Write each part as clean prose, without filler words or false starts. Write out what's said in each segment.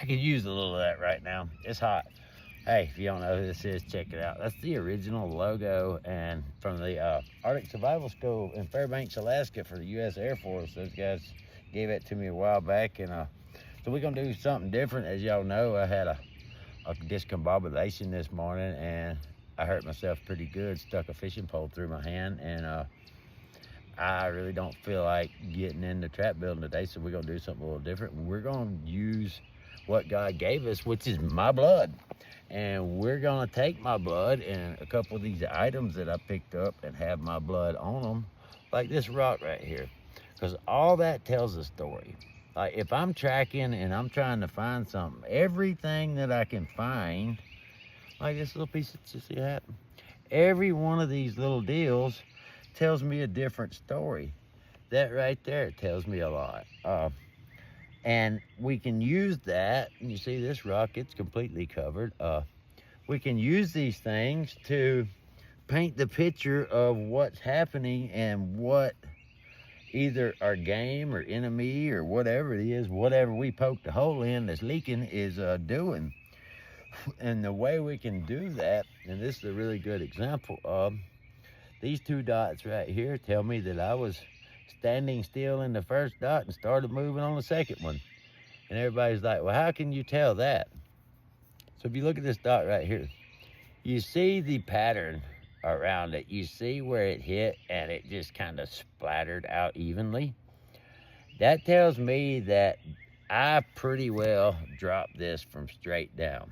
I could use a little of that right now. It's hot. Hey, if you don't know who this is, check it out. That's the original logo and from the Arctic Survival School in Fairbanks, Alaska for the U.S. Air Force. Those guys gave it to me a while back, and so we're gonna do something different. As y'all know, I had a discombobulation this morning, and I hurt myself pretty good. Stuck a fishing pole through my hand, and I really don't feel like getting into trap building today, so we're gonna do something a little different. We're gonna use what God gave us, which is my blood. And we're gonna take my blood and a couple of these items that I picked up and have my blood on them, like this rock right here, because all that tells a story. Like if I'm tracking and I'm trying to find something, everything that I can find, like this little piece of, you see that? Every one of these little deals tells me a different story. That right there tells me a lot. And we can use that, and you see this rock, it's completely covered. We can use these things to paint the picture of what's happening and what either our game or enemy or whatever it is, whatever we poked a hole in that's leaking is doing. And the way we can do that, and this is a really good example of, these two dots right here tell me that I was standing still in the first dot and started moving on the second one. And everybody's like, well, how can you tell that? So if you look at this dot right here, you see the pattern around it. You see where it hit and it just kind of splattered out evenly. That tells me that I pretty well dropped this from straight down.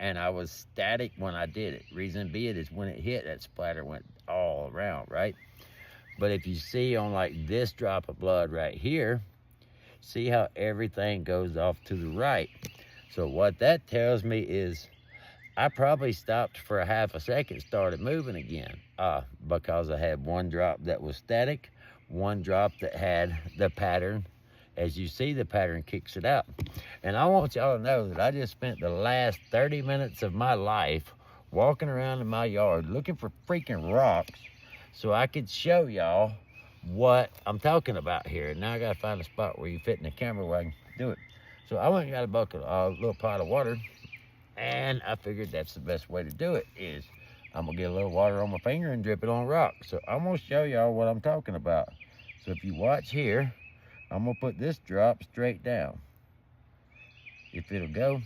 And I was static when I did it. Reason being is when it hit, that splatter went all around, right? But if you see on like this drop of blood right here, see how everything goes off to the right. So what that tells me is I probably stopped for a half a second, started moving again, because I had one drop that was static, one drop that had the pattern. As you see, the pattern kicks it out. And I want y'all to know that I just spent the last 30 minutes of my life walking around in my yard looking for freaking rocks so I could show y'all what I'm talking about here. Now I gotta find a spot where you fit in the camera where I can do it. So I went and got a bucket, a little pot of water, and I figured that's the best way to do it is I'm gonna get a little water on my finger and drip it on rock. So I'm gonna show y'all what I'm talking about. So if you watch here, I'm gonna put this drop straight down. If it'll go.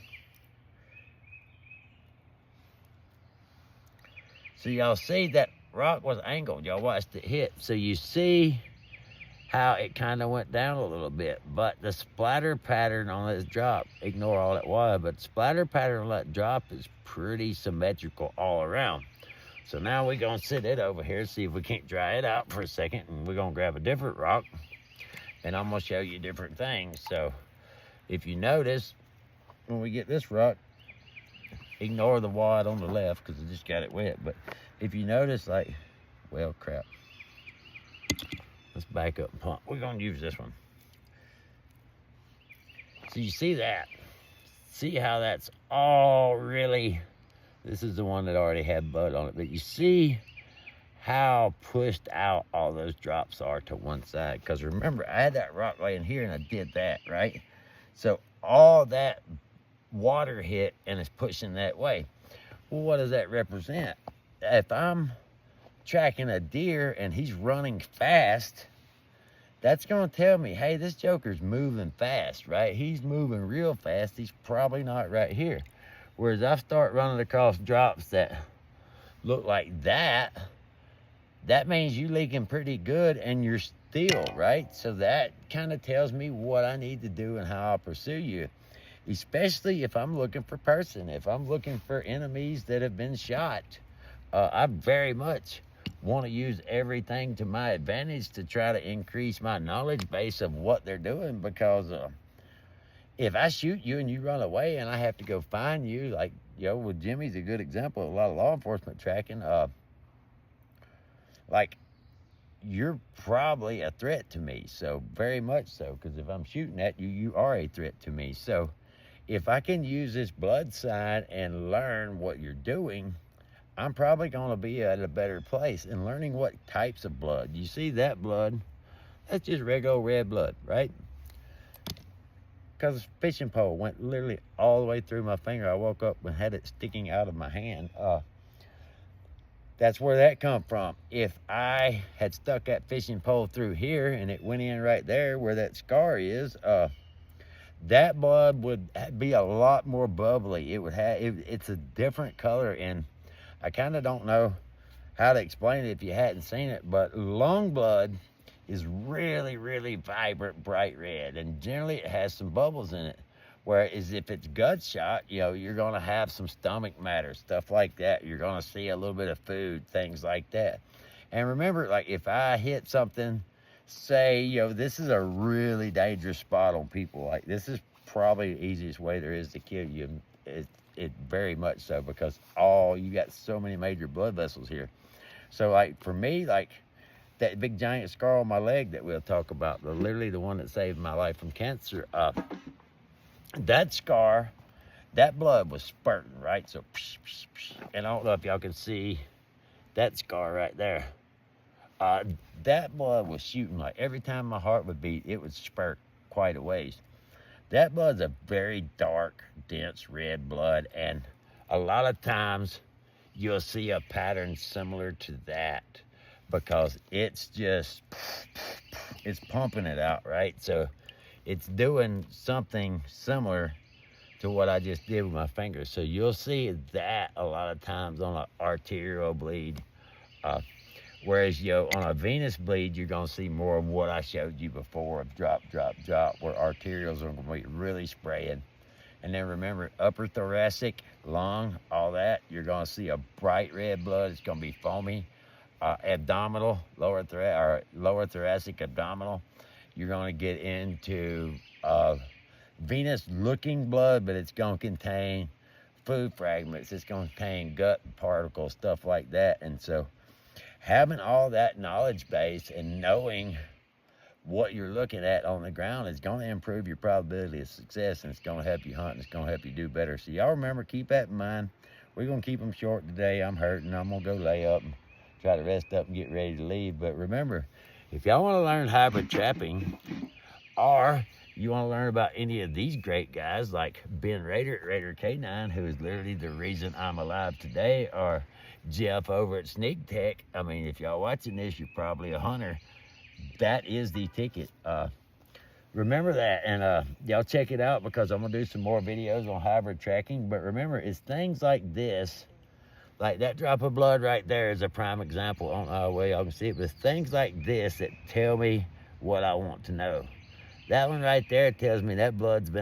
So y'all see that rock was angled. Y'all watched it hit. So you see how it kind of went down a little bit. But the splatter pattern on this drop, ignore all that water, but the splatter pattern on that drop is pretty symmetrical all around. So now we're gonna sit it over here, see if we can't dry it out for a second, and we're gonna grab a different rock, and I'm gonna show you different things. So if you notice, when we get this rock, ignore the wad on the left because I just got it wet. But if you notice, like, well, crap. Let's back up and pump. We're gonna use this one. So you see that? See how that's all really, this is the one that already had bud on it, but you see how pushed out all those drops are to one side. Because remember, I had that rock laying here and I did that, right? So all that water hit and it's pushing that way. Well, what does that represent? If I'm tracking a deer and he's running fast, that's gonna tell me, hey, this joker's moving fast, right? He's moving real fast. He's probably not right here. Whereas I start running across drops that look like that means you leaking pretty good and you're still, right? So that kind of tells me what I need to do and how I'll pursue you. Especially if I'm looking for person, if I'm looking for enemies that have been shot. I very much want to use everything to my advantage to try to increase my knowledge base of what they're doing, because if I shoot you and you run away and I have to go find you, like, well, Jimmy's a good example of a lot of law enforcement tracking. Like, you're probably a threat to me, so very much so, because if I'm shooting at you, you are a threat to me. So if I can use this blood sign and learn what you're doing, I'm probably going to be at a better place in learning what types of blood. You see that blood? That's just regular red blood, right? because the fishing pole went literally all the way through my finger. I woke up and had it sticking out of my hand. That's where that come from. If I had stuck that fishing pole through here and it went in right there where that scar is, that blood would be a lot more bubbly. It would have, it's a different color, and I kind of don't know how to explain it if you hadn't seen it, but long blood is really, really vibrant, bright red, and generally it has some bubbles in it. Whereas if it's gut shot, you know, you're gonna have some stomach matter, stuff like that. You're gonna see a little bit of food, things like that. And remember, like if I hit something, say, you know, this is a really dangerous spot on people. Like this is probably the easiest way there is to kill you. It very much so, because you got so many major blood vessels here. So like for me, like that big giant scar on my leg that we'll talk about, literally the one that saved my life from cancer, that scar, that blood was spurting, right? So, and I don't know if y'all can see that scar right there. That blood was shooting, like every time my heart would beat, it would spurt quite a ways. That blood's a very dark, dense red blood, and a lot of times you'll see a pattern similar to that, because it's just, it's pumping it out, right? So it's doing something similar to what I just did with my fingers. So you'll see that a lot of times on an arterial bleed. Whereas, you know, on a venous bleed, you're gonna see more of what I showed you before of drop, drop, drop, where arterials are gonna be really spraying. And then remember, upper thoracic, lung, all that, you're gonna see a bright red blood. It's gonna be foamy. Abdominal, lower thoracic, abdominal, you're gonna get into venous looking blood, but it's gonna contain food fragments. It's gonna contain gut particles, stuff like that. And so having all that knowledge base and knowing what you're looking at on the ground is going to improve your probability of success, and it's going to help you hunt, and it's going to help you do better. So y'all remember, keep that in mind. We're going to keep them short today. I'm hurting. I'm going to go lay up and try to rest up and get ready to leave. But remember, if y'all want to learn hybrid trapping, or you want to learn about any of these great guys like Ben Rader at Raider K9, who is literally the reason I'm alive today, or Jeff over at Sneak Tech. I mean, if y'all watching this, you're probably a hunter. That is the ticket. Remember that, and y'all check it out, because I'm gonna do some more videos on hybrid tracking. But remember, it's things like this, like that drop of blood right there is a prime example. I don't know how y'all can see it, but it's things like this that tell me what I want to know. That one right there tells me that blood's been